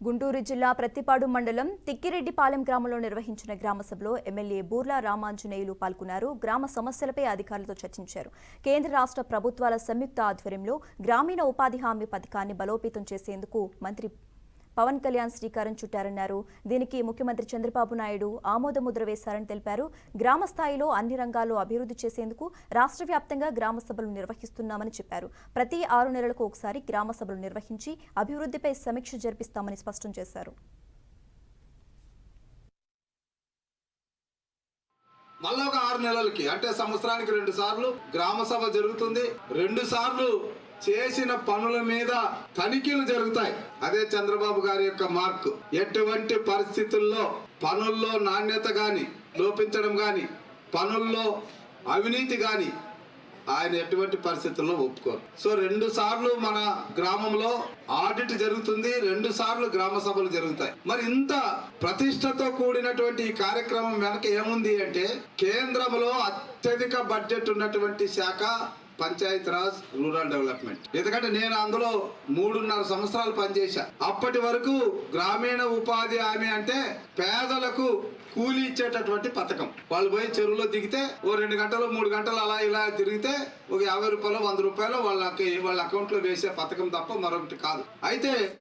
గుంటూరు జిల్లా ప్రత్తిపాడు మండలం తిక్కిరెడ్డిపాలెం గ్రామంలో నిర్వహించిన గ్రామ సభలో ఎమ్మెల్యే బూర్లా రామాంజనేయులు పాల్గొన్నారు. గ్రామ సమస్యలపై అధికారులతో చర్చించారు. కేంద్ర రాష్ట్ర ప్రభుత్వాల సంయుక్త ఆధ్వర్యంలో గ్రామీణ ఉపాధి హామీ పథకాన్ని బలోపేతం చేసేందుకు మంత్రి పవన్ కళ్యాణ్ శ్రీకారం చుట్టారన్నారు. దీనికి ముఖ్యమంత్రి చంద్రబాబు నాయుడు ఆమోదముద్ర వేశారని తెలిపారు. గ్రామ స్థాయిలో అన్ని రంగాల్లో అభివృద్ధి చేసేందుకు రాష్ట్ర వ్యాప్తంగా గ్రామ సభలు నిర్వహిస్తున్నామని చెప్పారు. ప్రతి 6 నెలలకు ఒకసారి గ్రామ సభలు నిర్వహించి అభివృద్ధిపై సమీక్ష జరిపిస్తామని స్పష్టం చేశారు. మళ్ళీ ఒక 6 నెలలకి అంటే సంవత్సరానికి 2 సార్లు గ్రామ సభ జరుగుతుంది. 2 సార్లు చేసిన పనుల మీద తనిఖీలు జరుగుతాయి. అదే చంద్రబాబు గారి యొక్క మార్కు. ఎటువంటి పరిస్థితుల్లో పనుల్లో నాణ్యత గాని లోపించడం గాని పనుల్లో అవినీతి గాని ఆయన ఎటువంటి పరిస్థితుల్లో ఒప్పుకోరు. సో 2 సార్లు మన గ్రామంలో ఆడిట్ జరుగుతుంది, 2 సార్లు గ్రామ సభలు జరుగుతాయి. మరి ఇంత ప్రతిష్టతో కూడినటువంటి ఈ కార్యక్రమం వెనక ఏముంది అంటే కేంద్రంలో అత్యధిక బడ్జెట్ ఉన్నటువంటి శాఖ పంచాయతీరాజ్ రూరల్ డెవలప్మెంట్. ఎందుకంటే నేను అందులో 3.5 సంవత్సరాలు పనిచేశా. అప్పటి వరకు గ్రామీణ ఉపాధి హామీ అంటే పేదలకు కూలీ ఇచ్చేటటువంటి పథకం. వాళ్ళు పోయి చెరువులో దిగితే ఓ 2 గంటలు 3 గంటలు అలా ఇలా తిరిగితే ఒక 50 రూపాయలు 100 రూపాయలు వాళ్ళ అకౌంట్ లో వేసే పథకం తప్ప మరొకటి కాదు. అయితే